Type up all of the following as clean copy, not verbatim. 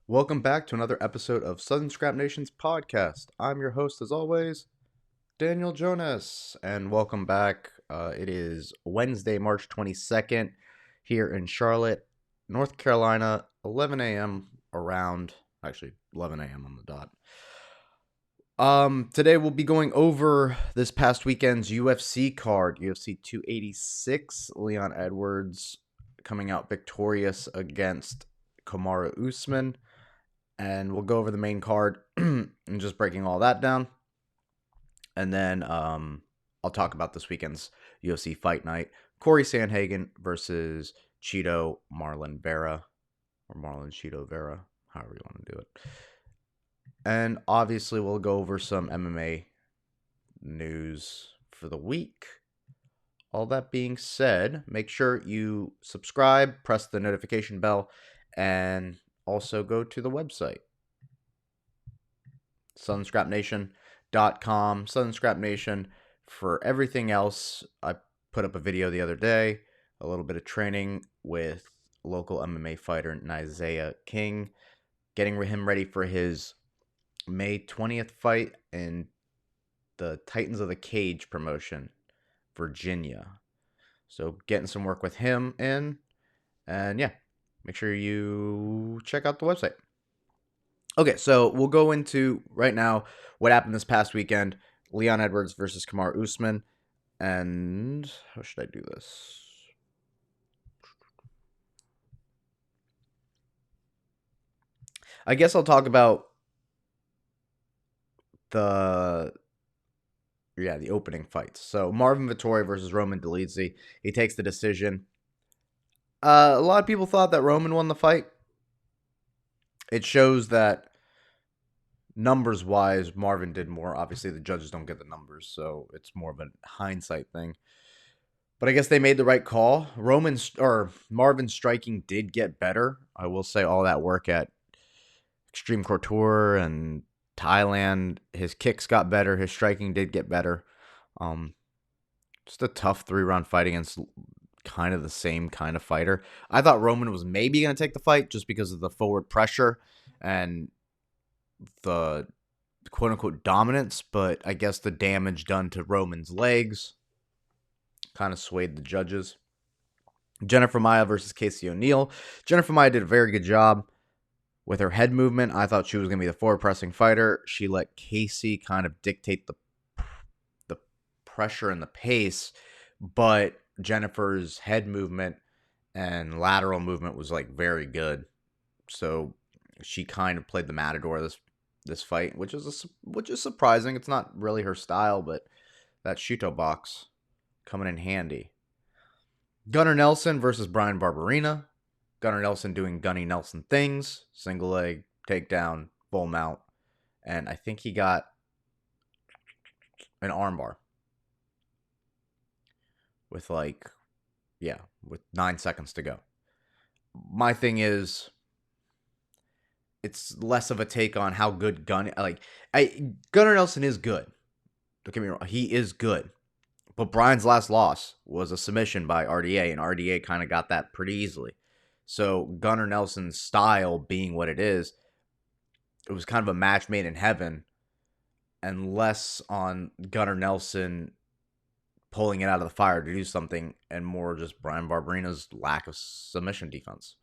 Welcome back to another episode of Southern Scrap Nation's podcast. I'm your host, as always, Daniel Jonas, and welcome back. It is Wednesday, March 22nd, here in Charlotte, North Carolina, 11 a.m. around, actually, 11 a.m. on the dot. Today we'll be going over this past weekend's UFC card, UFC 286. Leon Edwards coming out victorious against Kamaru Usman. And we'll go over the main card and just breaking all that down. And then I'll talk about this weekend's UFC fight night. Cory Sandhagen versus Cheeto Marlon Vera, or Marlon Cheeto Vera, however you want to do it. And obviously we'll go over some MMA news for the week. All that being said, make sure you subscribe, press the notification bell, and also go to the website, SouthernScrapNation.com. Southern Scrap Nation for everything else. I put up a video the other day, a little bit of training with local MMA fighter Isaiah King, getting him ready for his May 20th fight in the Titans of the Cage promotion, Virginia. So getting some work with him in, and yeah, make sure you check out the website. Okay, so we'll go into right now what happened this past weekend. Leon Edwards versus Kamaru Usman. And how should I do this? I guess I'll talk about the opening fights. So Marvin Vettori versus Roman Dolidze. He takes the decision. A lot of people thought that Roman won the fight. It shows that numbers wise, Marvin did more. Obviously, the judges don't get the numbers, so it's more of a hindsight thing. But I guess they made the right call. Marvin's striking did get better. I will say all that work at Extreme Couture and Thailand, his kicks got better. His striking did get better. Just a tough 3-round fight against kind of the same kind of fighter. I thought Roman was maybe going to take the fight just because of the forward pressure and the quote-unquote dominance, but I guess the damage done to Roman's legs kind of swayed the judges. Jennifer Maia versus Casey O'Neill. Jennifer Maia did a very good job with her head movement. I thought she was going to be the forward-pressing fighter. She let Casey kind of dictate the pressure and the pace, but Jennifer's head movement and lateral movement was like very good. So she kind of played the matador this fight, which is surprising. It's not really her style, but that Shuto box coming in handy. Gunnar Nelson versus Brian Barberena. Gunnar Nelson doing Gunny Nelson things. Single leg, takedown, full mount. And I think he got an armbar. With with 9 seconds to go. My thing is, it's less of a take on how good Gunnar Nelson is good. Don't get me wrong, he is good. But Brian's last loss was a submission by RDA, and RDA kind of got that pretty easily. So Gunnar Nelson's style being what it is, it was kind of a match made in heaven, and less on Gunnar Nelson pulling it out of the fire to do something, and more just Brian Barberena's lack of submission defense.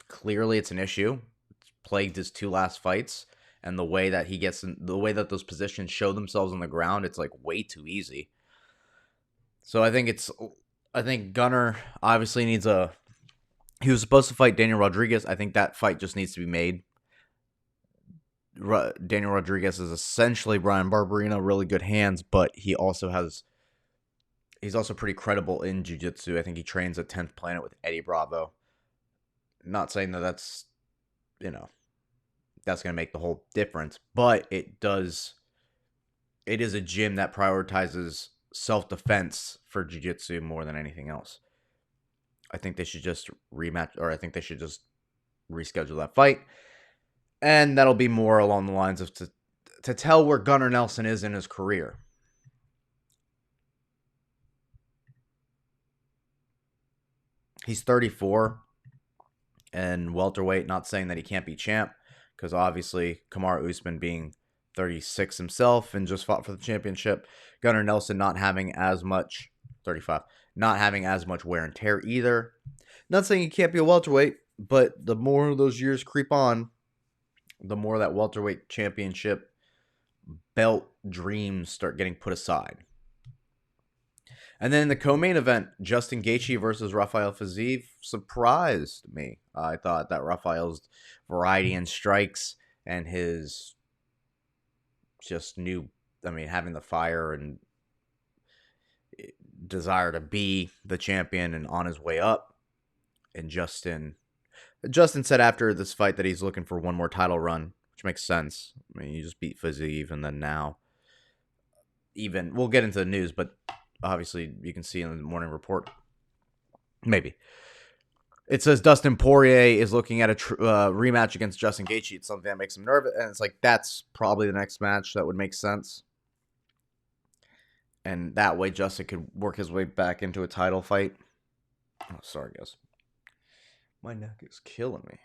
Clearly, it's an issue. It's plagued his 2 last fights. And the way that the way that those positions show themselves on the ground, it's like way too easy. So I think Gunnar obviously needs he was supposed to fight Daniel Rodriguez. I think that fight just needs to be made. Daniel Rodriguez is essentially Brian Barberena, really good hands, but he's also pretty credible in jiu-jitsu. I think he trains at 10th Planet with Eddie Bravo. Not saying that that's going to make the whole difference, but it is a gym that prioritizes self-defense for jiu-jitsu more than anything else. I think they should just rematch, or I think they should just reschedule that fight. And that'll be more along the lines of to tell where Gunnar Nelson is in his career. He's 34. And welterweight, not saying that he can't be champ, because obviously Kamaru Usman being 36 himself and just fought for the championship. Gunnar Nelson not having as much, 35, not having as much wear and tear either. Not saying he can't be a welterweight, but the more those years creep on, the more that welterweight championship belt dreams start getting put aside. And then the co-main event, Justin Gaethje versus Rafael Fiziev, surprised me. I thought that Rafael's variety in strikes and his just having the fire and desire to be the champion and on his way up. And Justin said after this fight that he's looking for one more title run, which makes sense. I mean, you just beat Fiziev, and then now, even we'll get into the news, but obviously you can see in the morning report, maybe it says Dustin Poirier is looking at a rematch against Justin Gaethje. It's something that makes him nervous, and it's like that's probably the next match that would make sense. And that way Justin could work his way back into a title fight. Oh, sorry, guys. My neck is killing me.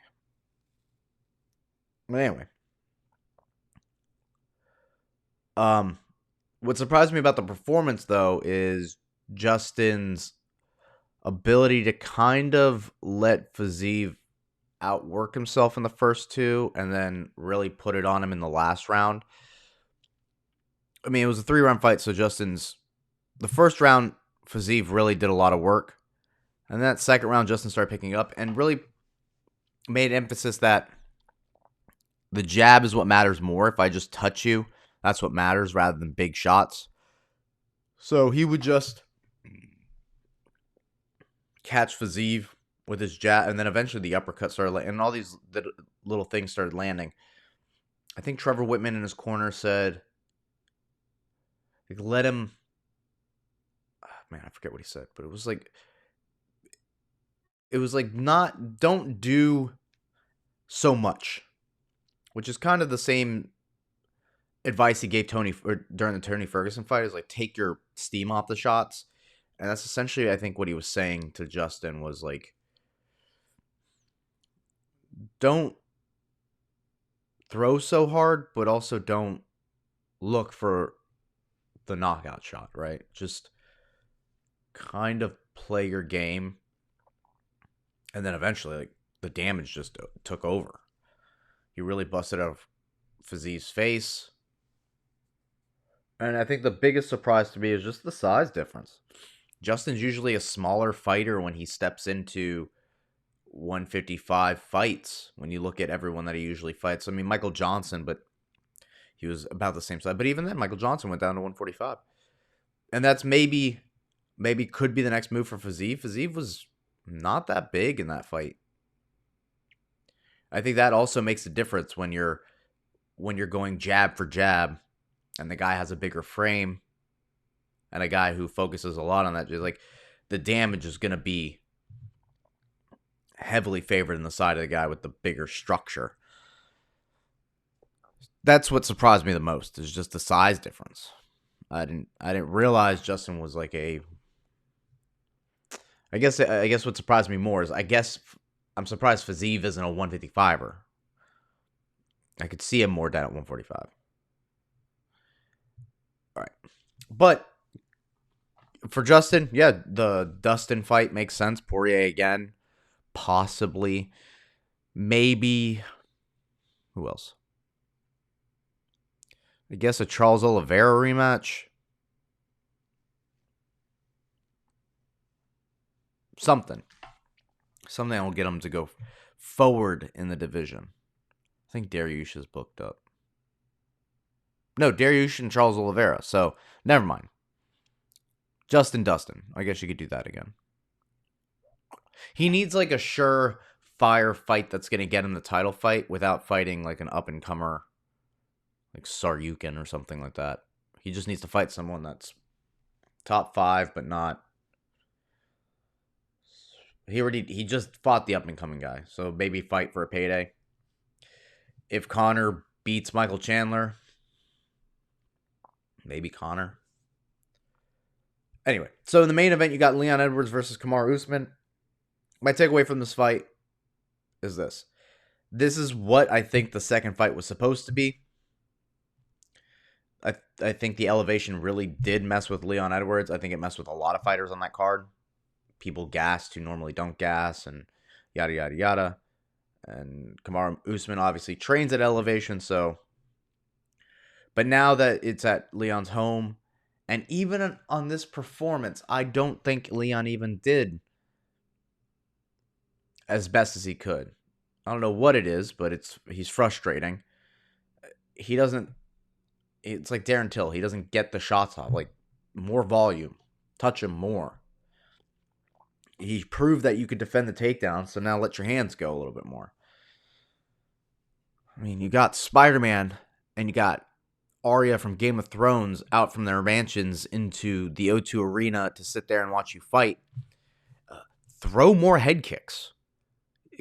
But anyway. What surprised me about the performance, though, is Justin's ability to kind of let Fiziev outwork himself in the first two and then really put it on him in the last round. I mean, it was a 3-round fight, so the first round, Fiziev really did a lot of work. And that second round, Justin started picking up and really made emphasis that the jab is what matters more. If I just touch you, that's what matters rather than big shots. So he would just catch Fiziev with his jab, and then eventually the uppercut started landing, and all these little things started landing. I think Trevor Whitman in his corner said, like, let him, man, I forget what he said, but it was like not, don't do so much, which is kind of the same advice he gave Tony during the Tony Ferguson fight, is like, take your steam off the shots. And that's essentially, I think, what he was saying to Justin was like, don't throw so hard, but also don't look for the knockout shot, right? Just kind of play your game. And then eventually, like, the damage just took over. He really busted out of Fiziev's face. And I think the biggest surprise to me is just the size difference. Justin's usually a smaller fighter when he steps into 155 fights, when you look at everyone that he usually fights. I mean, Michael Johnson, but he was about the same size. But even then, Michael Johnson went down to 145. And that's maybe could be the next move for Fiziev. Fiziev was not that big in that fight. I think that also makes a difference when you're going jab for jab and the guy has a bigger frame and a guy who focuses a lot on that. Just like, the damage is going to be heavily favored in the side of the guy with the bigger structure. That's what surprised me the most, is just the size difference. I didn't realize Justin was like a, I guess what surprised me more is, I'm surprised Fiziev isn't a 155er. I could see him more down at 145. All right. But for Justin, yeah, the Dustin fight makes sense. Poirier again, possibly. Maybe, who else? I guess a Charles Oliveira rematch. Something that will get him to go forward in the division. I think Dariush is booked up. No, Dariush and Charles Oliveira. So, never mind. Dustin. I guess you could do that again. He needs like a surefire fight that's going to get him the title fight without fighting like an up-and-comer like Saryukin or something like that. He just needs to fight someone that's top 5, but not. He just fought the up-and-coming guy, so maybe fight for a payday. If Conor beats Michael Chandler, maybe Conor. Anyway, so in the main event, you got Leon Edwards versus Kamaru Usman. My takeaway from this fight is this. This is what I think the second fight was supposed to be. I think the elevation really did mess with Leon Edwards. I think it messed with a lot of fighters on that card. People gassed who normally don't gas, and yada, yada, yada. And Kamaru Usman obviously trains at elevation, so. But now that it's at Leon's home, and even on this performance, I don't think Leon even did as best as he could. I don't know what it is, but he's frustrating. He doesn't. It's like Darren Till. He doesn't get the shots off. Like, more volume. Touch him more. He proved that you could defend the takedown, so now let your hands go a little bit more. I mean, you got Spider-Man and you got Arya from Game of Thrones out from their mansions into the O2 Arena to sit there and watch you fight. Throw more head kicks.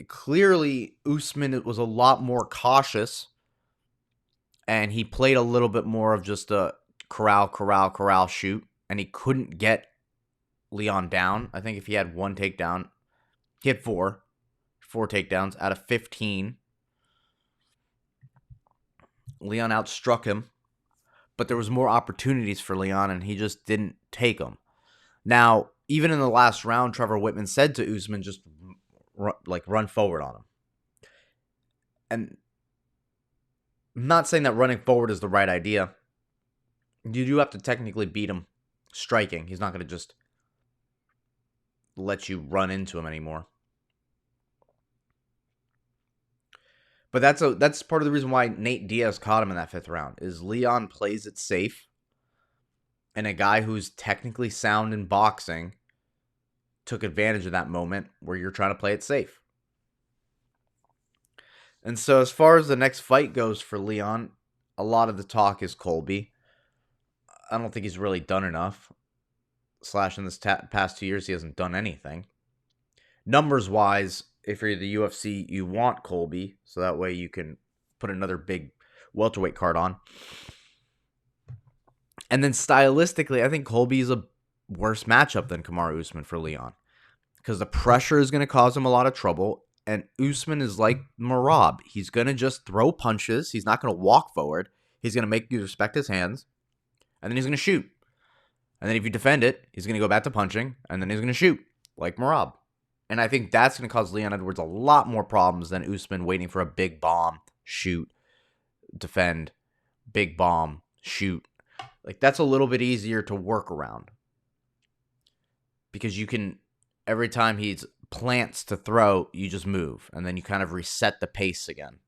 Clearly, Usman was a lot more cautious, and he played a little bit more of just a corral shoot, and he couldn't get Leon down. I think if he had one takedown, he had four takedowns out of 15. Leon outstruck him, but there was more opportunities for Leon, and he just didn't take them. Now, even in the last round, Trevor Whitman said to Usman, just run forward on him. And I'm not saying that running forward is the right idea. You do have to technically beat him striking. He's not going to just let you run into him anymore. But that's part of the reason why Nate Diaz caught him in that 5th round, is Leon plays it safe, and a guy who's technically sound in boxing took advantage of that moment where you're trying to play it safe. And so as far as the next fight goes for Leon, a lot of the talk is Colby. I don't think he's really done enough. In this past 2 years, he hasn't done anything. Numbers-wise, if you're the UFC, you want Colby, so that way you can put another big welterweight card on. And then stylistically, I think Colby is a worse matchup than Kamaru Usman for Leon, because the pressure is going to cause him a lot of trouble. And Usman is like Merab. He's going to just throw punches. He's not going to walk forward. He's going to make you respect his hands. And then he's going to shoot. And then if you defend it, he's going to go back to punching. And then he's going to shoot like Merab. And I think that's going to cause Leon Edwards a lot more problems than Usman waiting for a big bomb, shoot, defend, big bomb, shoot. Like, that's a little bit easier to work around. Because you can, every time he's plants to throw, you just move, and then you kind of reset the pace again.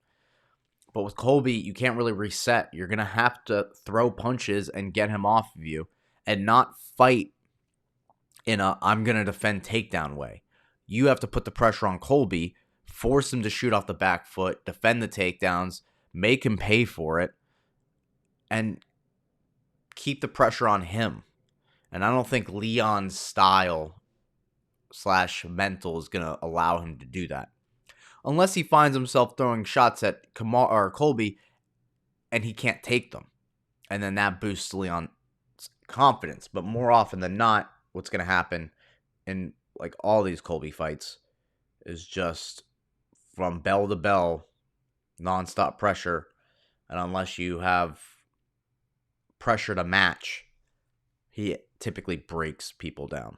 But with Colby, you can't really reset. You're going to have to throw punches and get him off of you, and not fight in a I'm going to defend takedown way. You have to put the pressure on Colby, force him to shoot off the back foot, defend the takedowns, make him pay for it, and keep the pressure on him. And I don't think Leon's style / mental is going to allow him to do that. Unless he finds himself throwing shots at Colby and he can't take them. And then that boosts Leon's confidence. But more often than not, what's going to happen in like all these Colby fights is just from bell to bell, nonstop pressure. And unless you have pressure to match, he typically breaks people down.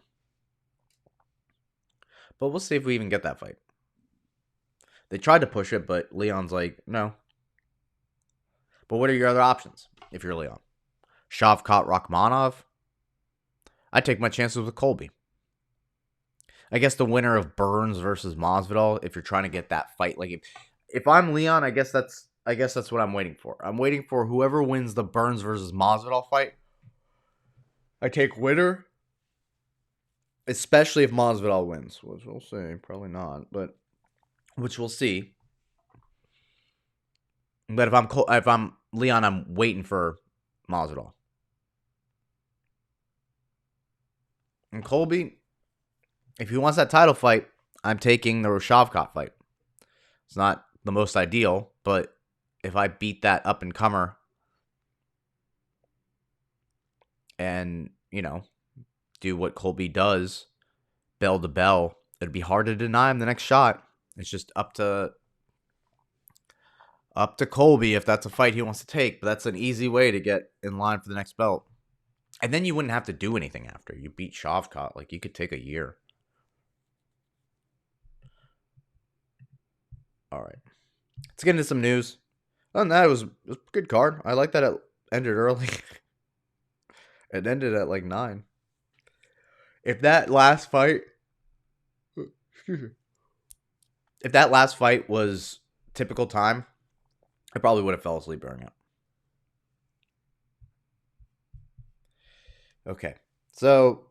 But we'll see if we even get that fight. They tried to push it, but Leon's like, no. But what are your other options if you're Leon? Shavkat Rakhmonov? I'd take my chances with Colby. I guess the winner of Burns versus Masvidal, if you're trying to get that fight. Like, if I'm Leon, I guess that's what I'm waiting for. I'm waiting for whoever wins the Burns versus Masvidal fight. I take winner. Especially if Masvidal wins, which we'll see. Probably not, but which we'll see. But if I'm Leon, I'm waiting for Masvidal. And Colby, if he wants that title fight, I'm taking the Shavkat fight. It's not the most ideal, but if I beat that up-and-comer and, do what Colby does, bell to bell, it'd be hard to deny him the next shot. It's just up to Colby if that's a fight he wants to take. But that's an easy way to get in line for the next belt. And then you wouldn't have to do anything after. You beat Shavkat. Like, you could take a year. All right. Let's get into some news. Other than that, it was a good card. I like that it ended early. It ended at like 9. If that last fight... Excuse me. If that last fight was typical time, I probably would have fell asleep during it. Okay. So,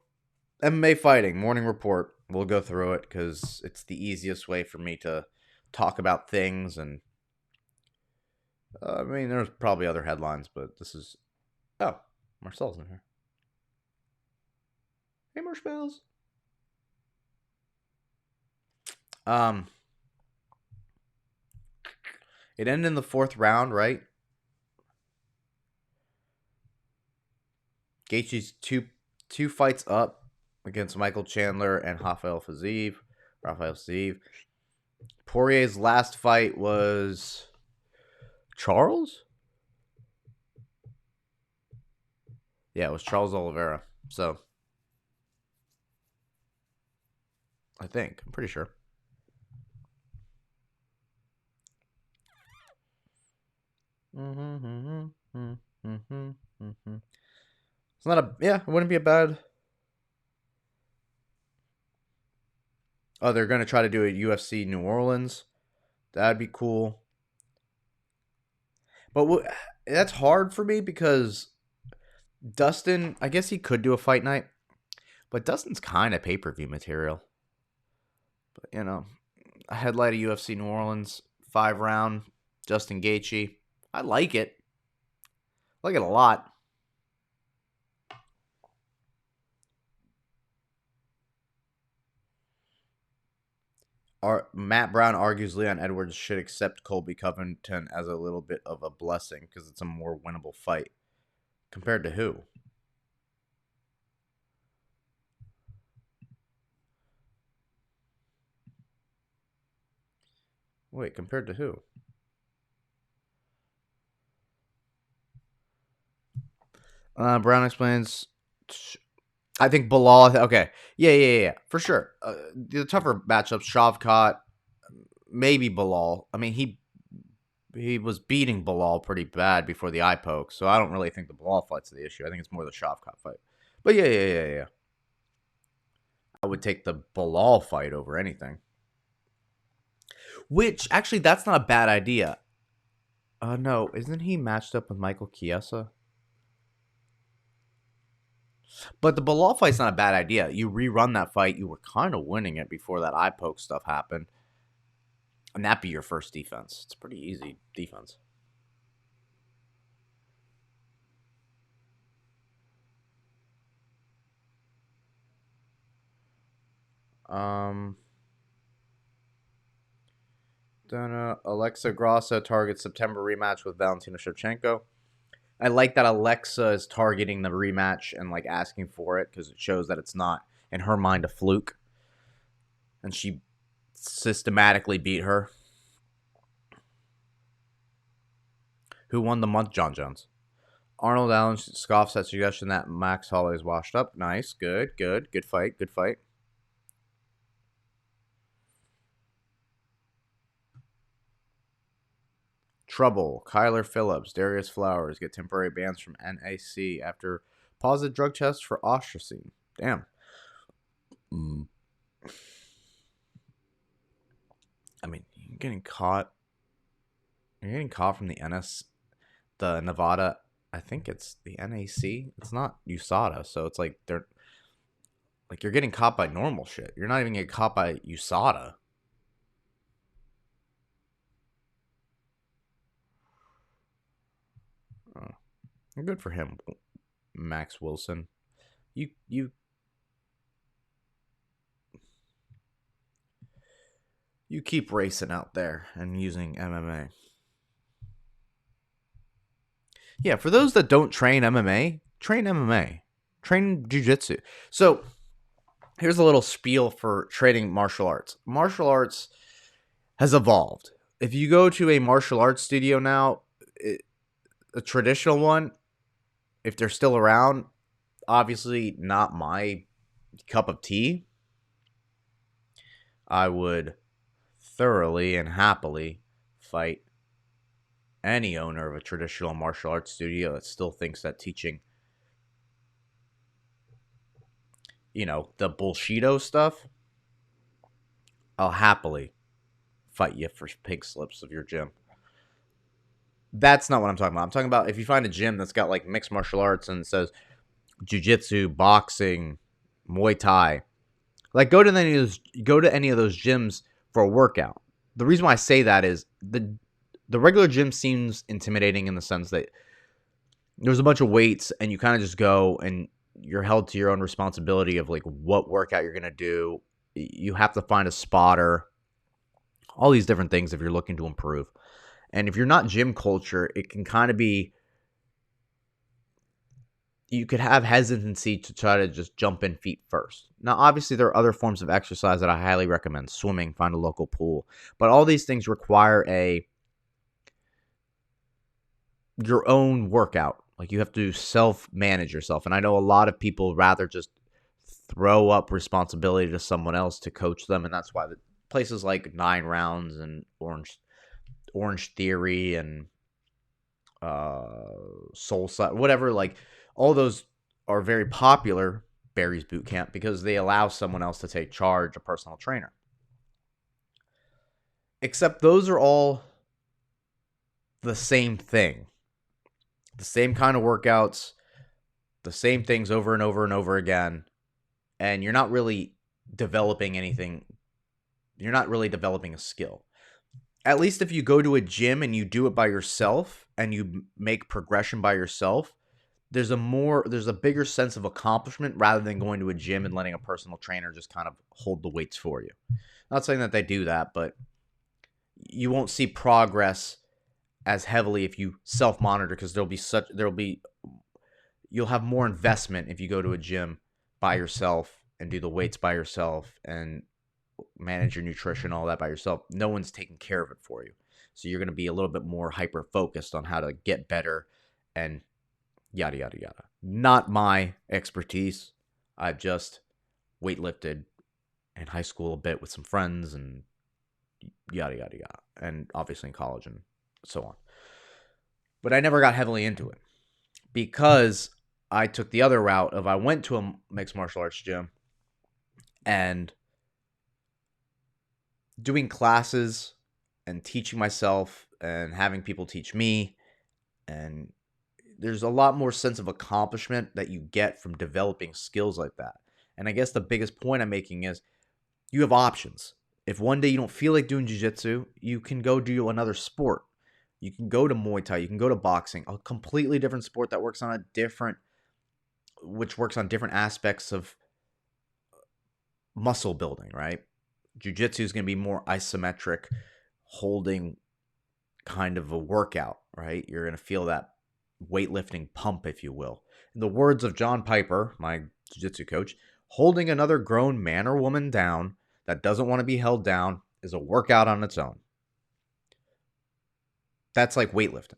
MMA fighting, morning report. We'll go through it because it's the easiest way for me to talk about things. And I mean, there's probably other headlines, but this is... Oh, Marcel's in here. Hey, Marshmallows. It ended in the 4th round, right? Gaethje's two fights up against Michael Chandler and Rafael Fiziev. Poirier's last fight was Charles? Yeah, it was Charles Oliveira. So, I think. I'm pretty sure. It's not a... Yeah, it wouldn't be a bad... Oh, they're going to try to do a UFC New Orleans. That'd be cool. But that's hard for me because Dustin, I guess he could do a fight night. But Dustin's kind of pay-per-view material. But, you know, a headlight of UFC New Orleans, 5-round, Justin Gaethje. I like it. I like it a lot. Matt Brown argues Leon Edwards should accept Colby Covington as a little bit of a blessing because it's a more winnable fight. Compared to who? Wait, compared to who? Brown explains... I think Bilal... Okay. Yeah. For sure. The tougher matchups, Shavkat, maybe Bilal. I mean, he was beating Bilal pretty bad before the eye poke, so I don't really think the Bilal fight's the issue. I think it's more the Shavkat fight. But yeah. I would take the Bilal fight over anything. Which, actually, that's not a bad idea. No, isn't he matched up with Michael Chiesa? But the Bilal fight's not a bad idea. You rerun that fight. You were kind of winning it before that eye poke stuff happened. And that'd be your first defense. It's pretty easy defense. Alexa Grassa targets September rematch with Valentina Shevchenko. I like that Alexa is targeting the rematch and like asking for it because it shows that it's not, in her mind, a fluke. And she systematically beat her. Who won the month? John Jones. Arnold Allen scoffs at suggestion that Max Holloway is washed up. Nice. Good fight. Trouble. Kyler Phillips, Darius Flowers get temporary bans from NAC after positive drug test for ostracine. Damn. I mean, you're getting caught from the the Nevada. I think it's the NAC. It's not USADA, so it's like they're like you're getting caught by normal shit. You're not even getting caught by USADA. Good for him, Max Wilson. You keep racing out there and using MMA. Yeah, for those that don't train MMA, train MMA. Train jiu-jitsu. So, here's a little spiel for training martial arts. Martial arts, has evolved. If you go to a martial arts studio now, a traditional one, if they're still around, obviously not my cup of tea. I would thoroughly and happily fight any owner of a traditional martial arts studio that still thinks that teaching, the bullshito stuff. I'll happily fight you for pig slips of your gym. That's not what I'm talking about. I'm talking about if you find a gym that's got like mixed martial arts and it says jiu-jitsu, boxing, Muay Thai, like go to any of those gyms for a workout. The reason why I say that is the regular gym seems intimidating in the sense that there's a bunch of weights and you kind of just go and you're held to your own responsibility of like what workout you're going to do. You have to find a spotter, all these different things if you're looking to improve. And if you're not gym culture, it can kind of be, you could have hesitancy to try to just jump in feet first. Now, obviously, there are other forms of exercise that I highly recommend. Swimming, find a local pool. But all these things require your own workout. Like you have to self-manage yourself. And I know a lot of people rather just throw up responsibility to someone else to coach them. And that's why the places like 9 Rounds and Orange Theory and Soul Side, whatever, like all those are very popular, Barry's Boot Camp, because they allow someone else to take charge, a personal trainer. Except those are all the same thing. The same kind of workouts, the same things over and over and over again. And you're not really developing anything. You're not really developing a skill. At least if you go to a gym and you do it by yourself and you make progression by yourself, there's a bigger sense of accomplishment rather than going to a gym and letting a personal trainer just kind of hold the weights for you. Not saying that they do that, but you won't see progress as heavily if you self-monitor because you'll have more investment if you go to a gym by yourself and do the weights by yourself and manage your nutrition, all that by yourself. No one's taking care of it for you. So you're going to be a little bit more hyper-focused on how to get better and yada, yada, yada. Not my expertise. I've just weightlifted in high school a bit with some friends and yada, yada, yada. And obviously in college and so on. But I never got heavily into it because I took the other route of I went to a mixed martial arts gym and doing classes and teaching myself and having people teach me. And there's a lot more sense of accomplishment that you get from developing skills like that. And I guess the biggest point I'm making is you have options. If one day you don't feel like doing jiu-jitsu, you can go do another sport. You can go to Muay Thai. You can go to boxing, a completely different sport that works on different aspects of muscle building, right? Jiu-jitsu is going to be more isometric, holding kind of a workout, right? You're going to feel that weightlifting pump, if you will. In the words of John Piper, my jiu-jitsu coach, holding another grown man or woman down that doesn't want to be held down is a workout on its own. That's like weightlifting.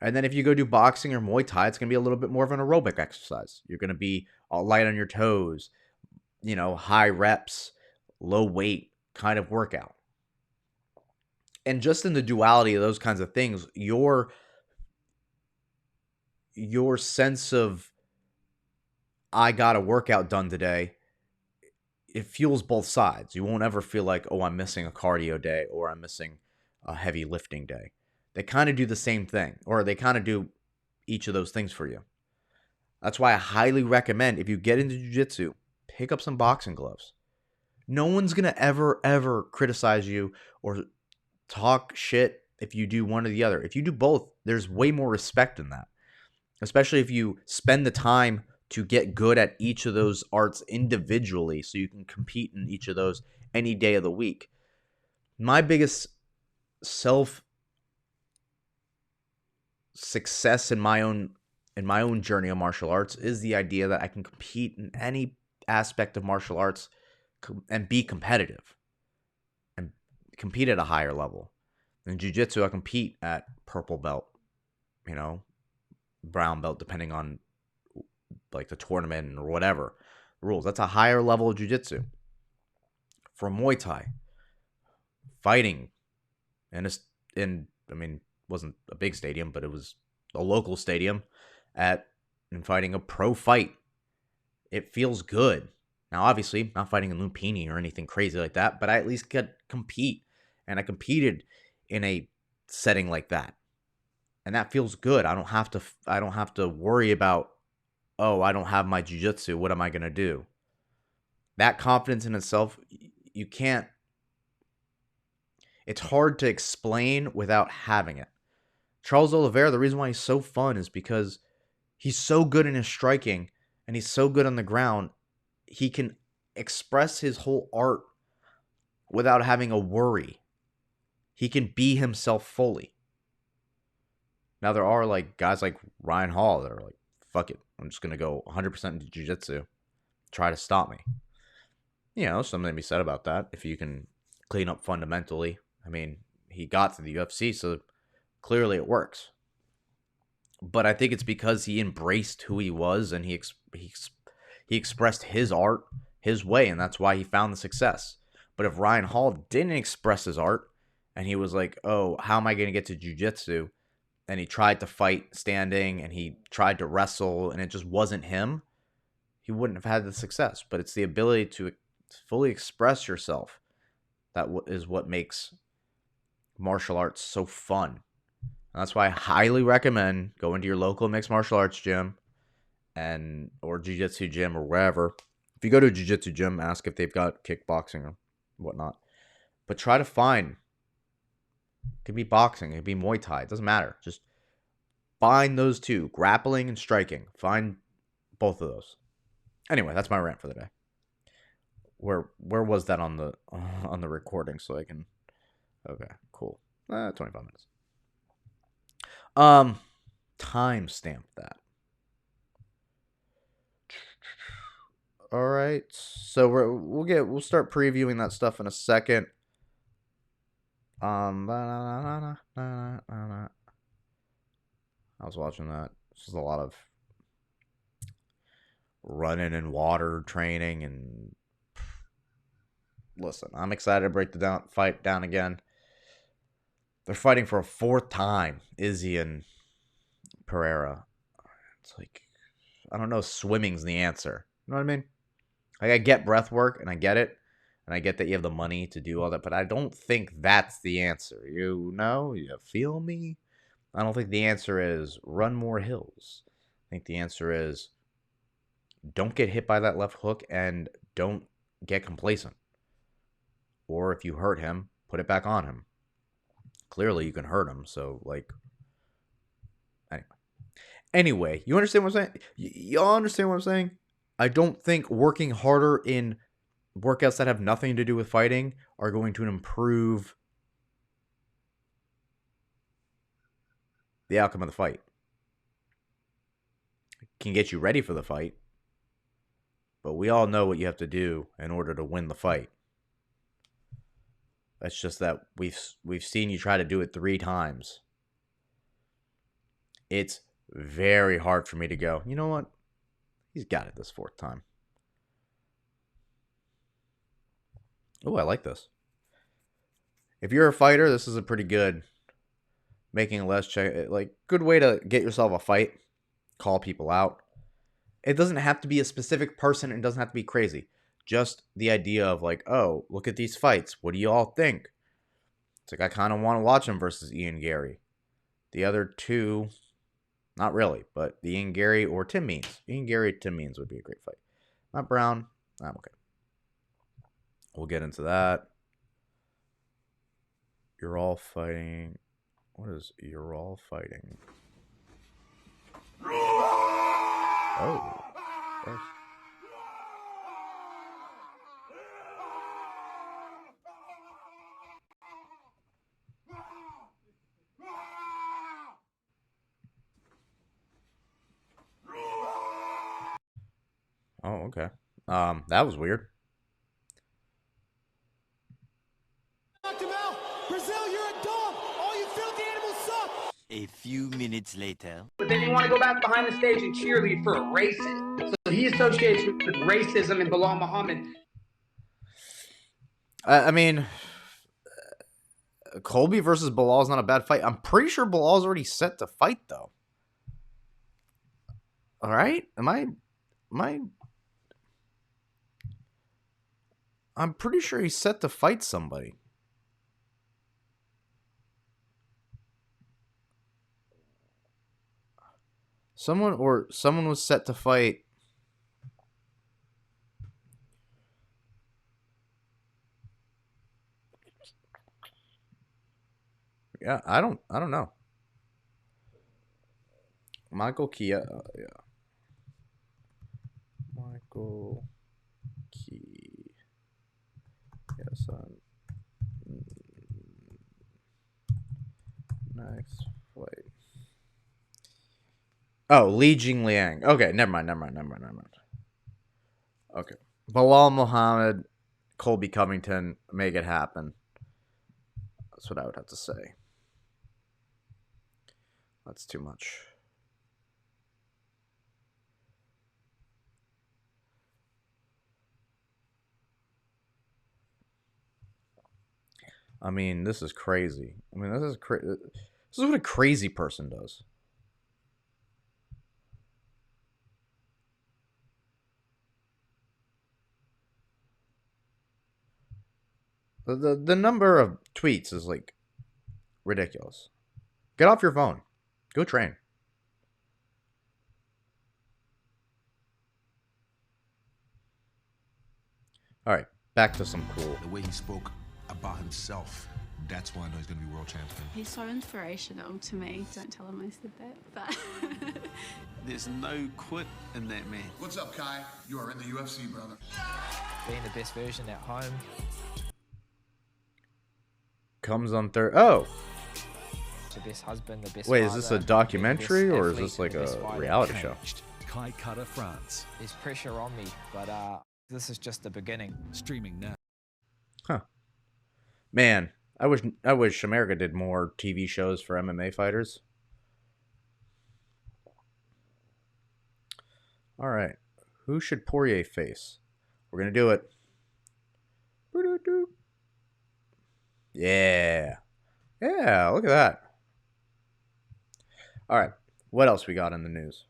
And then if you go do boxing or Muay Thai, it's going to be a little bit more of an aerobic exercise. You're going to be all light on your toes, high reps, low weight kind of workout. And just in the duality of those kinds of things, your sense of, I got a workout done today, it fuels both sides. You won't ever feel like, oh, I'm missing a cardio day or I'm missing a heavy lifting day. They kind of do the same thing, or they kind of do each of those things for you. That's why I highly recommend, if you get into jiu-jitsu, pick up some boxing gloves. No one's going to ever criticize you or talk shit if you do one or the other. If you do both, there's way more respect in that, especially if you spend the time to get good at each of those arts individually so you can compete in each of those any day of the week. My biggest success in my own journey of martial arts is the idea that I can compete in any aspect of martial arts and be competitive and compete at a higher level. In jiu-jitsu, I compete at purple belt, you know, brown belt, depending on like the tournament or whatever rules. That's a higher level of jiu-jitsu. For Muay Thai, fighting in wasn't a big stadium, but it was a local stadium and fighting a pro fight. It feels good. Now, obviously, not fighting in Lumpini or anything crazy like that, but I at least could compete. And I competed in a setting like that. And that feels good. I don't have to worry about, oh, I don't have my jiu-jitsu. What am I going to do? That confidence in itself, you can't, it's hard to explain without having it. Charles Oliveira, the reason why he's so fun is because he's so good in his striking and he's so good on the ground. He can express his whole art without having a worry. He can be himself fully. Now, there are like guys like Ryan Hall that are like, fuck it, I'm just going to go 100% into jiu-jitsu. Try to stop me. You know, something to be said about that. If you can clean up fundamentally. I mean, he got to the UFC, so clearly it works. But I think it's because he embraced who he was and he expressed his art his way, and that's why he found the success. But if Ryan Hall didn't express his art and he was like, oh, how am I going to get to jiu-jitsu? And he tried to fight standing and he tried to wrestle and it just wasn't him, he wouldn't have had the success. But it's the ability to fully express yourself that is what makes martial arts so fun. And that's why I highly recommend going to your local mixed martial arts gym or jiu-jitsu gym or wherever. If you go to a jiu-jitsu gym, ask if they've got kickboxing or whatnot. But try to find, it could be boxing, it could be Muay Thai, it doesn't matter. Just find those two, grappling and striking. Find both of those. Anyway, that's my rant for the day. Where was that on the recording so I can... Okay, cool. 25 minutes. Timestamp that. All right. So we'll start previewing that stuff in a second. I was watching that. This is a lot of running and water training, and listen, I'm excited to break the fight down again. They're fighting for a fourth time, Izzy and Pereira. It's like, I don't know, swimming's the answer. You know what I mean? Like, I get breath work, and I get it, and I get that you have the money to do all that, but I don't think that's the answer. You know? You feel me? I don't think the answer is run more hills. I think the answer is don't get hit by that left hook and don't get complacent. Or if you hurt him, put it back on him. Clearly, you can hurt him, so, like... Anyway, you understand what I'm saying? Y'all understand what I'm saying? I don't think working harder in workouts that have nothing to do with fighting are going to improve the outcome of the fight. It can get you ready for the fight, but we all know what you have to do in order to win the fight. That's just that we've seen you try to do it 3 times. It's very hard for me to go, you know what? He's got it this 4th time. Oh, I like this. If you're a fighter, this is a pretty good making a less good way to get yourself a fight. Call people out. It doesn't have to be a specific person. It doesn't have to be crazy. Just the idea of like, oh, look at these fights. What do you all think? It's like, I kind of want to watch him versus Ian Gary. The other two, not really, but the Ian Gary or Tim Means. Ian Gary, Tim Means would be a great fight. Matt Brown, I'm okay. We'll get into that. You're all fighting. What is you're all fighting? Oh. Yes. Oh, okay. That was weird. Knocked him out. dog. All you filthy animals suck. A few minutes later. But then you want to go back behind the stage and cheerlead for a racist. So he associates with racism and Bilal Muhammad. I mean, Colby versus Bilal is not a bad fight. I'm pretty sure Bilal's already set to fight, though. All right? I'm pretty sure he's set to fight somebody. Someone was set to fight. Yeah, I don't know. Michael Kia, yeah. Michael Key. Yes, next fight. Oh, Li Jingliang. Okay, never mind. Okay. Bilal Muhammad, Colby Covington, make it happen. That's what I would have to say. That's too much. I mean, this is crazy. I mean, this is what a crazy person does. The number of tweets is like ridiculous. Get off your phone. Go train. All right, back to some cool. The way he spoke about himself, that's why I know he's going to be world champion. He's so inspirational to me. Don't tell him I said that, but... There's no quit in that man. What's up, Kai? You are in the UFC, brother. Being the best version at home. Comes on third. Oh. The best husband, the best Wait, father, is this a documentary or is athlete, this like the a reality show? Kai Cutter France. There's pressure on me, but this is just the beginning. Streaming now. Huh. Man, I wish America did more TV shows for MMA fighters. All right. Who should Poirier face? We're going to do it. Yeah. Yeah, look at that. All right. What else we got in the news?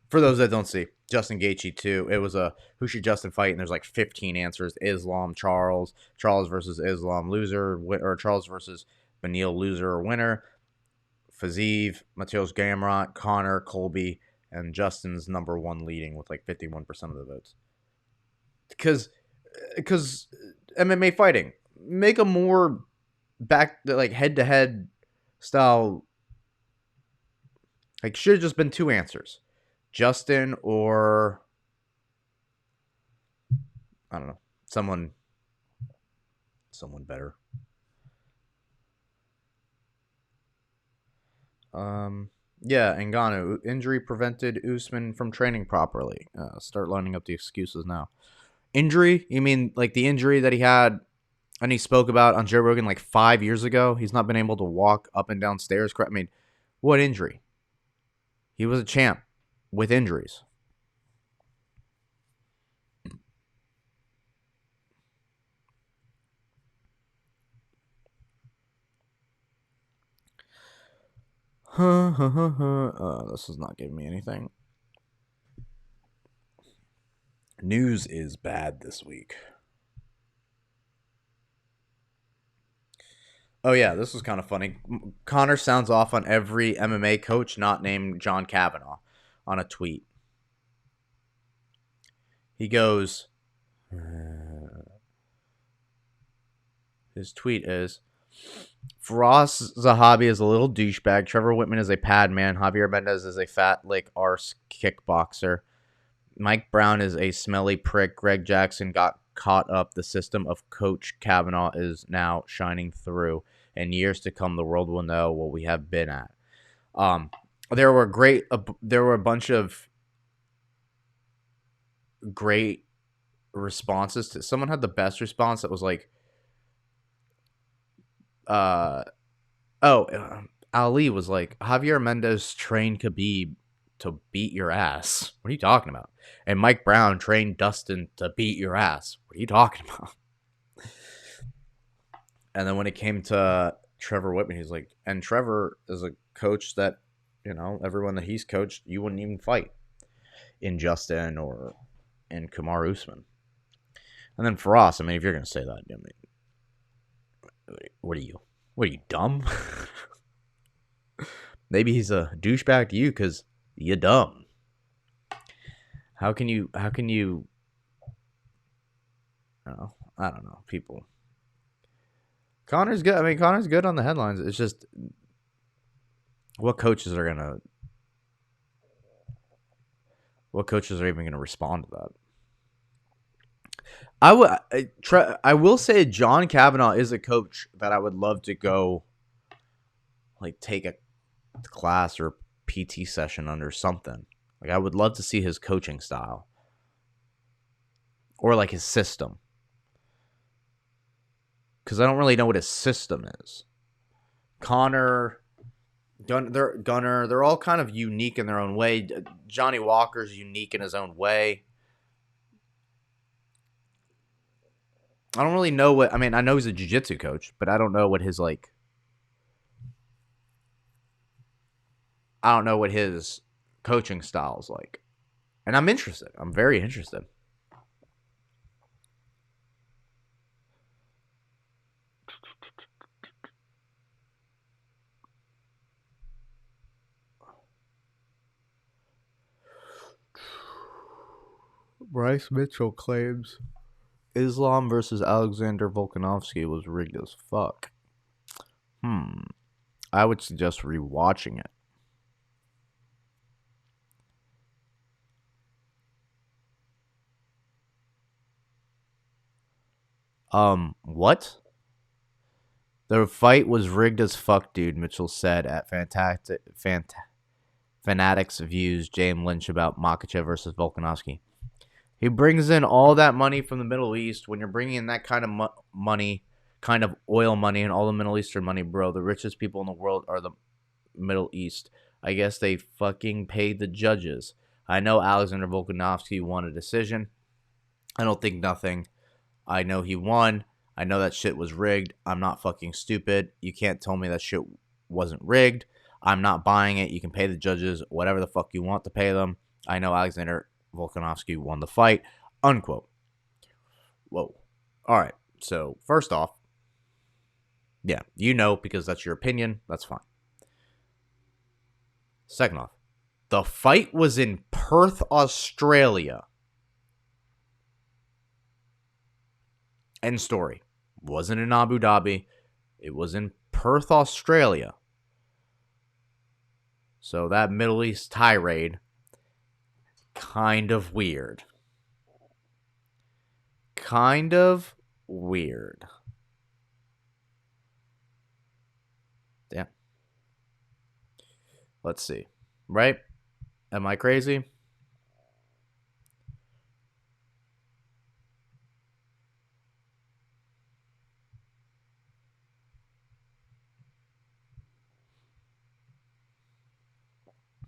For those that don't see, Justin Gaethje too. It was a who should Justin fight, and there's like 15 answers. Islam, Charles versus Islam, loser, or Charles versus Beneil, loser or winner. Fiziev, Mateus Gamrot, Connor, Colby, and Justin's number one leading with like 51% of the votes. Because MMA fighting, make a more like head-to-head style. Like, should have just been two answers. Justin or I don't know, someone better. Yeah, Ngannou, injury prevented Usman from training properly. Start lining up the excuses now. Injury? You mean like the injury that he had and he spoke about on Joe Rogan like 5 years ago? He's not been able to walk up and down stairs. I mean, what injury? He was a champ with injuries. This is not giving me anything. News is bad this week. Oh yeah, this was kind of funny. Connor sounds off on every MMA coach not named John Kavanaugh on a tweet. He goes, his tweet is, Firas Zahabi is a little douchebag. Trevor Whitman is a pad man. Javier Mendez is a fat lick arse kickboxer. Mike Brown is a smelly prick. Greg Jackson got caught up. The system of Coach Kavanaugh is now shining through. In years to come, the world will know what we have been at. There were a bunch of great responses to. Someone had the best response that was like, Oh, Ali was like, Javier Mendez trained Khabib to beat your ass. What are you talking about? And Mike Brown trained Dustin to beat your ass. What are you talking about? And then when it came to Trevor Whitman, he's like, and Trevor is a coach that, everyone that he's coached, you wouldn't even fight in Justin or in Kamar Usman. And then for us, I mean, if you're going to say that, I mean, what are you? What are you, dumb? Maybe he's a douchebag to you because you're dumb. How can you, I don't know, people. Connor's good. I mean, Connor's good on the headlines. It's just what coaches are even going to respond to that? I will say John Kavanaugh is a coach that I would love to go like take a class or PT session under something. Like I would love to see his coaching style or like his system. Cuz I don't really know what his system is. Connor, Gunner, they're all kind of unique in their own way. Johnny Walker's unique in his own way. I don't really know what, I mean, I know he's a jiu-jitsu coach, but I don't know what his coaching style is like. And I'm interested. I'm very interested. Bryce Mitchell claims Islam versus Alexander Volkanovski was rigged as fuck. I would suggest rewatching it. What? The fight was rigged as fuck, dude, Mitchell said at Fanatics Views James Lynch about Makhachev versus Volkanovski. He brings in all that money from the Middle East. When you're bringing in that kind of money, kind of oil money and all the Middle Eastern money, bro, the richest people in the world are the Middle East. I guess they fucking paid the judges. I know Alexander Volkanovski won a decision. I don't think nothing. I know he won. I know that shit was rigged. I'm not fucking stupid. You can't tell me that shit wasn't rigged. I'm not buying it. You can pay the judges whatever the fuck you want to pay them. I know Alexander Volkanovski won the fight, unquote. Whoa. All right. So, first off, yeah, because that's your opinion. That's fine. Second off, the fight was in Perth, Australia. End story. Wasn't in Abu Dhabi. It was in Perth, Australia. So that Middle East tirade, kind of weird. Kind of weird. Yeah. Let's see. Right? Am I crazy?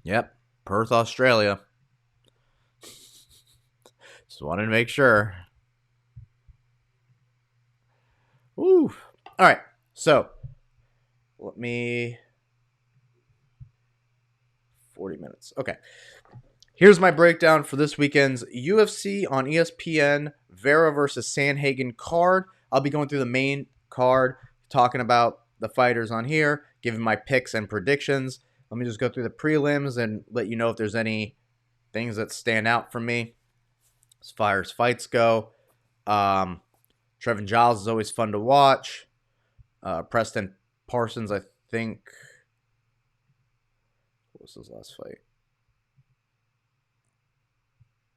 Yep. Perth, Australia. Just wanted to make sure. Ooh. All right. So, let me... 40 minutes. Okay. Here's my breakdown for this weekend's UFC on ESPN Vera versus Sandhagen card. I'll be going through the main card, talking about the fighters on here, giving my picks and predictions. Let me just go through the prelims and let you know if there's any things that stand out for me as far as fights go. Trevin Giles is always fun to watch. Preston Parsons, I think. What was his last fight?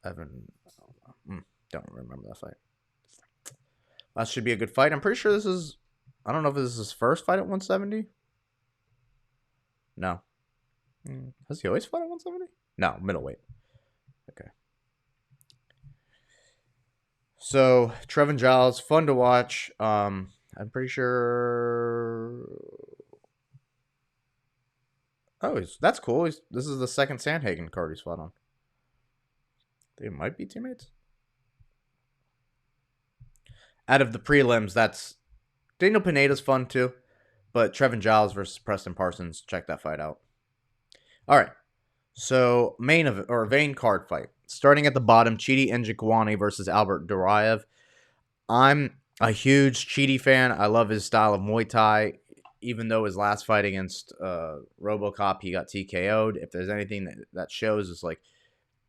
Don't remember that fight. That should be a good fight. I'm pretty sure this is... I don't know if this is his first fight at 170. No. Has he always fought at 170? No, middleweight. Okay. So, Trevin Giles, fun to watch. I'm pretty sure Oh, that's cool. This is the second Sandhagen card he's fought on. They might be teammates. Out of the prelims, that's Daniel Pineda's fun too, but Trevin Giles versus Preston Parsons. Check that fight out. All right, so main card fight. Starting at the bottom, Chidi Njokuani versus Albert Duraev. I'm a huge Chidi fan. I love his style of Muay Thai. Even though his last fight against RoboCop, he got TKO'd. If there's anything that shows, is like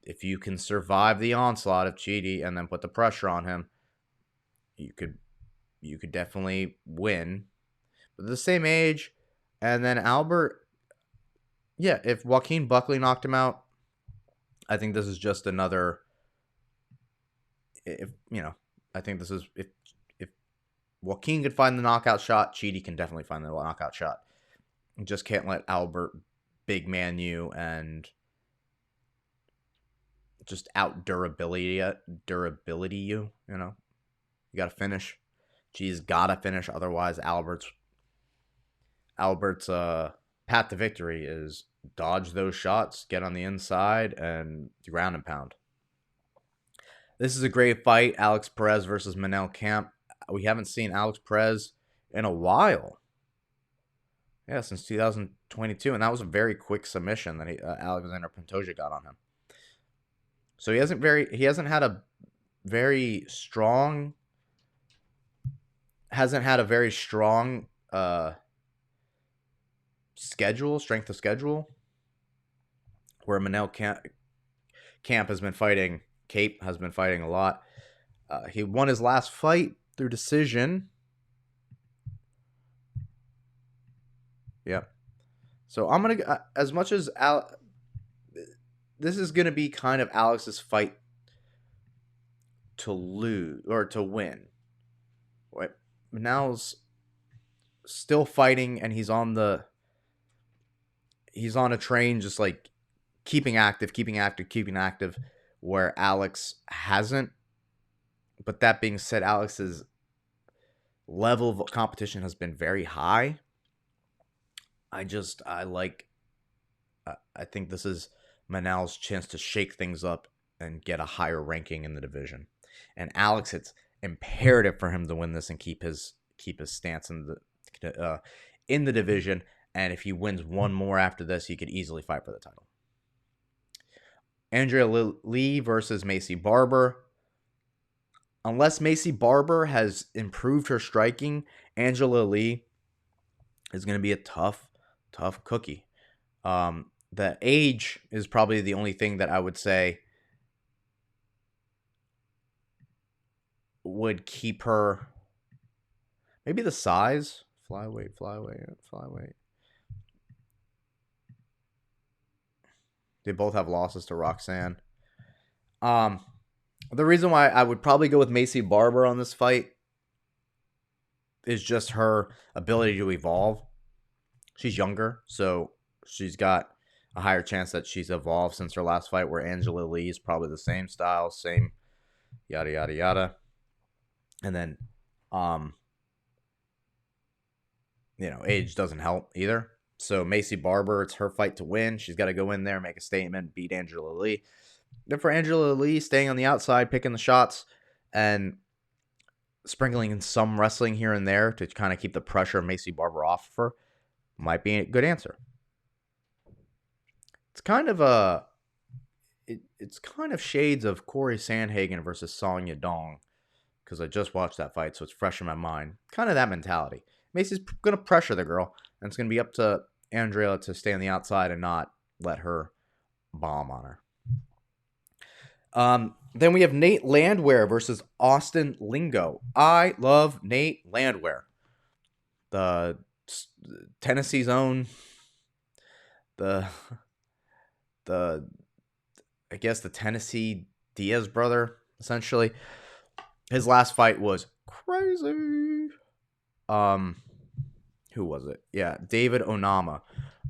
if you can survive the onslaught of Chidi and then put the pressure on him, you could definitely win. But the same age, and then Albert, yeah, if Joaquin Buckley knocked him out, I think this is just another. I think this is if Joaquin could find the knockout shot, Chidi can definitely find the knockout shot. You just can't let Albert big man you and just out durability you. You know, you got to finish. Chidi's got to finish, otherwise Albert's path to victory is dodge those shots, get on the inside, and ground and pound. This is a great fight. Alex Perez versus Manel Camp. We haven't seen Alex Perez in a while. Yeah, since 2022, and that was a very quick submission that Alexander Pantoja got on him. So he hasn't had a very strong strength of schedule, where Manel Camp has been fighting. Cape has been fighting a lot. He won his last fight through decision. Yeah. So I'm going to, as much as this is going to be kind of Alex's fight to lose or to win. Right? Manel's still fighting, and he's on a train just like keeping active, where Alex hasn't. But that being said, Alex's level of competition has been very high. I think this is Manel's chance to shake things up and get a higher ranking in the division. And Alex, it's imperative for him to win this and keep his stance in the division. And if he wins one more after this, he could easily fight for the title. Andrea Lee versus Macy Barber. Unless Macy Barber has improved her striking, Angela Lee is going to be a tough cookie. The age is probably the only thing that I would say would keep her. Maybe the size. Flyweight. They both have losses to Roxanne. The reason why I would probably go with Macy Barber on this fight is just her ability to evolve. She's younger, so she's got a higher chance that she's evolved since her last fight, where Angela Lee is probably the same style, same yada, yada, yada. And then, age doesn't help either. So Macy Barber, it's her fight to win. She's got to go in there, make a statement, beat Angela Lee. Then for Angela Lee, staying on the outside, picking the shots, and sprinkling in some wrestling here and there to kind of keep the pressure of Macy Barber off of her might be a good answer. It's kind of it's kind of shades of Cory Sandhagen versus Song Yadong, because I just watched that fight, so it's fresh in my mind. Kind of that mentality. Macy's going to pressure the girl, and it's going to be up to Andrea to stay on the outside and not let her bomb on her. Then we have Nate Landwehr versus Austin Lingo. I love Nate Landwehr. The Tennessee's own, the Tennessee Diaz brother, essentially. His last fight was crazy. Who was it? Yeah, David Onama.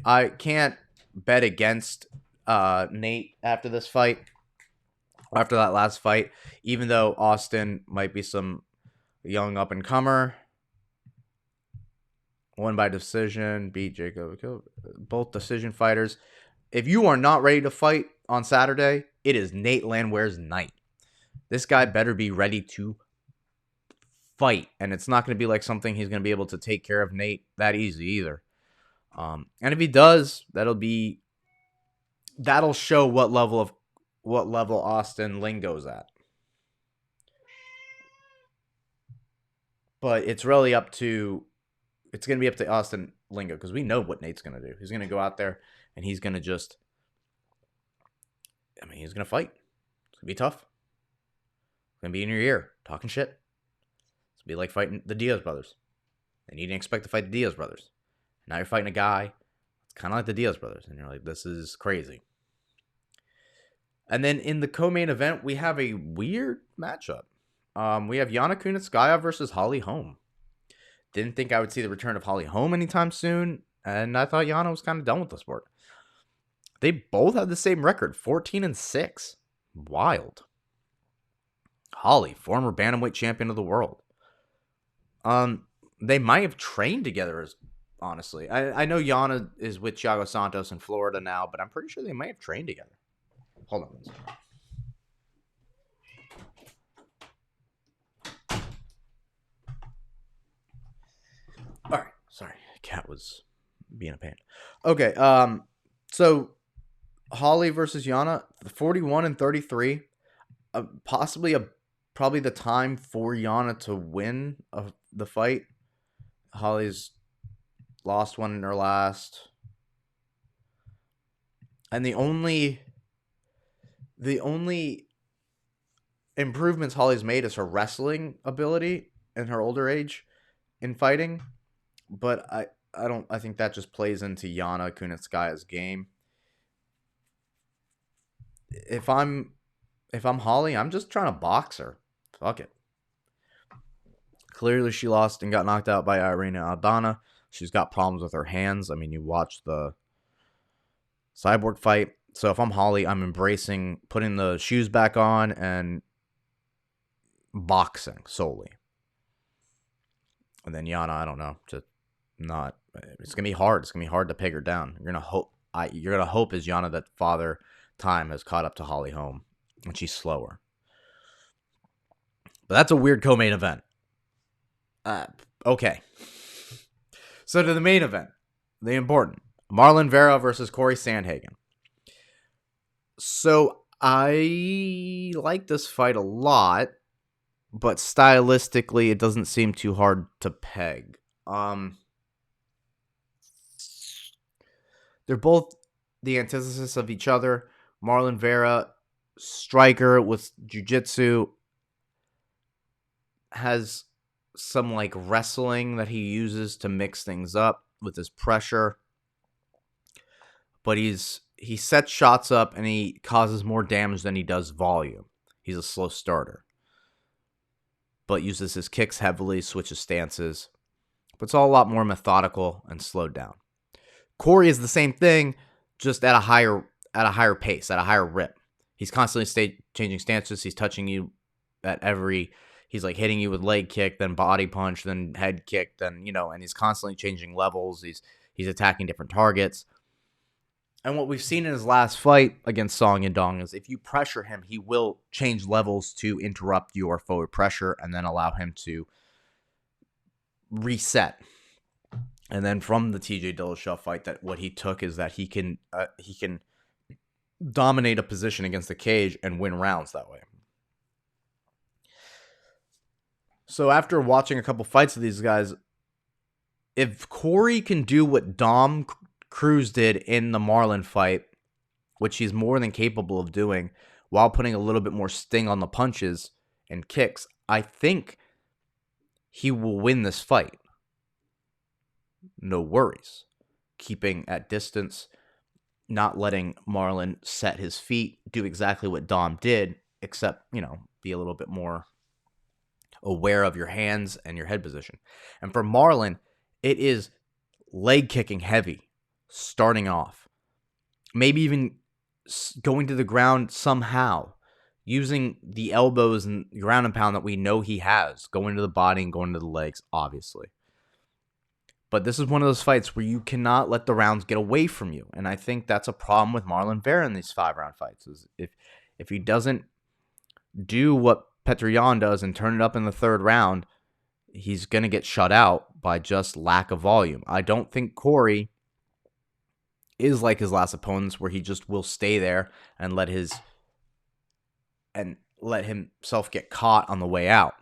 I can't bet against Nate after this fight. After that last fight, even though Austin might be some young up-and-comer, won by decision, beat Jacob. Both decision fighters. If you are not ready to fight on Saturday, it is Nate Landwehr's night. This guy better be ready to fight, and it's not going to be like something he's going to be able to take care of Nate that easy either. And if he does, that'll show what level Austin Lingo's at. But it's really going to be up to Austin Lingo, because we know what Nate's going to do. He's going to go out there and he's going to he's going to fight. It's going to be tough. It's going to be in your ear, talking shit. It's going to be like fighting the Diaz brothers. And you didn't expect to fight the Diaz brothers. Now you're fighting a guy. It's kind of like the Diaz brothers. And you're like, this is crazy. And then in the co-main event, we have a weird matchup. We have Yana Kunitskaya versus Holly Holm. Didn't think I would see the return of Holly Holm anytime soon, and I thought Yana was kind of done with the sport. They both have the same record, 14-6. Wild. Holly, former bantamweight champion of the world. They might have trained together, honestly. I know Yana is with Thiago Santos in Florida now, but I'm pretty sure they might have trained together. Hold on one second. All right, sorry, cat was being a pain. Okay, so Holly versus Yana, 41-33, probably the time for Yana to win the fight. Holly's lost one in her last, and the only improvements Holly's made is her wrestling ability in her older age in fighting. But I think that just plays into Yana Kunitskaya's game. If I'm Holly, I'm just trying to box her. Fuck it. Clearly she lost and got knocked out by Irina Aldana. She's got problems with her hands. I mean, you watched the Cyborg fight. So if I'm Holly, I'm embracing putting the shoes back on and boxing solely. And then Yana, I don't know, just not. It's gonna be hard. It's gonna be hard to peg her down. You're gonna hope as Yana that Father Time has caught up to Holly Holm and she's slower. But that's a weird co-main event. Okay. So to the main event, the important Marlon Vera versus Cory Sandhagen. So I like this fight a lot, but stylistically, it doesn't seem too hard to peg. They're both the antithesis of each other. Marlon Vera, striker with jiu-jitsu, has some like wrestling that he uses to mix things up with his pressure. But he sets shots up and he causes more damage than he does volume. He's a slow starter, but uses his kicks heavily, switches stances. But it's all a lot more methodical and slowed down. Cory is the same thing, just at a higher pace, at a higher rip. He's constantly changing stances. He's touching you he's like hitting you with leg kick, then body punch, then head kick, then, and he's constantly changing levels. He's attacking different targets. And what we've seen in his last fight against Song Yadong is if you pressure him, he will change levels to interrupt your forward pressure and then allow him to reset. And then from the TJ Dillashaw fight, that what he took is that he can dominate a position against the cage and win rounds that way. So after watching a couple fights of these guys, if Cory can do what Dom Cruz did in the Marlon fight, which he's more than capable of doing, while putting a little bit more sting on the punches and kicks, I think he will win this fight. No worries. Keeping at distance, not letting Marlon set his feet, do exactly what Dom did, except, be a little bit more aware of your hands and your head position. And for Marlon, it is leg kicking heavy, starting off. Maybe even going to the ground somehow, using the elbows and ground and pound that we know he has, going to the body and going to the legs, obviously. But this is one of those fights where you cannot let the rounds get away from you. And I think that's a problem with Marlon Vera in these 5-round fights. Is if he doesn't do what Petr Yan does and turn it up in the third round, he's going to get shut out by just lack of volume. I don't think Cory is like his last opponents where he just will stay there and let himself get caught on the way out.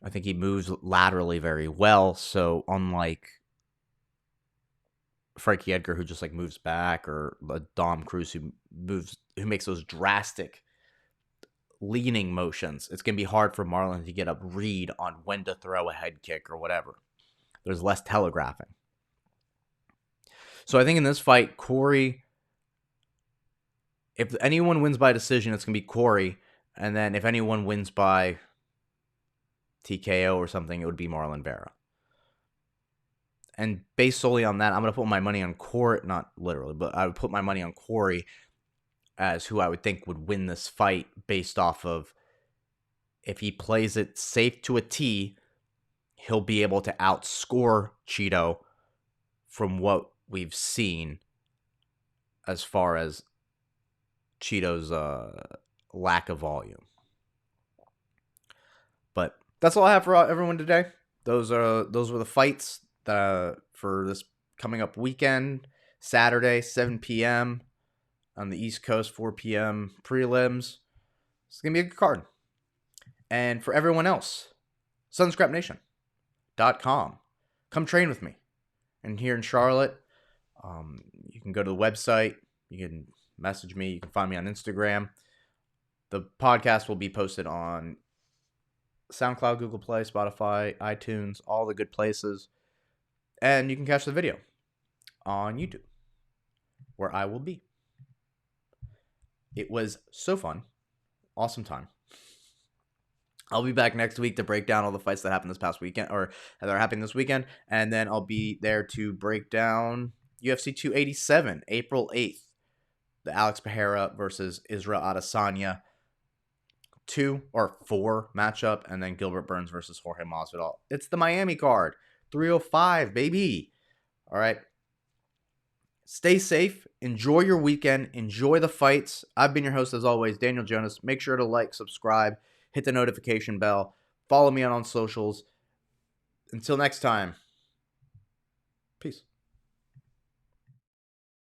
I think he moves laterally very well, so unlike Frankie Edgar, who just like moves back, or Dom Cruz, who makes those drastic leaning motions, it's going to be hard for Marlon to get a read on when to throw a head kick or whatever. There's less telegraphing. So I think in this fight, Cory, if anyone wins by decision, it's going to be Cory. And then if anyone wins by TKO or something, it would be Marlon Vera. And based solely on that, I'm going to put my money on Cory, not literally, but I would put my money on Cory as who I would think would win this fight based off of if he plays it safe to a T, he'll be able to outscore Cheeto from what we've seen as far as Cheeto's lack of volume. But that's all I have for everyone today. Those were the fights for this coming up weekend. Saturday, 7 p.m. on the East Coast, 4 p.m. prelims. It's going to be a good card. And for everyone else, sunscrapnation.com. Come train with me. And here in Charlotte, you can go to the website. You can message me. You can find me on Instagram. The podcast will be posted on SoundCloud, Google Play, Spotify, iTunes, all the good places. And you can catch the video on YouTube, where I will be. It was so fun. Awesome time. I'll be back next week to break down all the fights that happened this past weekend, or that are happening this weekend. And then I'll be there to break down UFC 287, April 8th. The Alex Pereira versus Israel Adesanya 2 or 4 matchup. And then Gilbert Burns versus Jorge Masvidal. It's the Miami card. 305, baby. All right. Stay safe. Enjoy your weekend. Enjoy the fights. I've been your host, as always, Daniel Jonas. Make sure to like, subscribe, hit the notification bell. Follow me on socials. Until next time.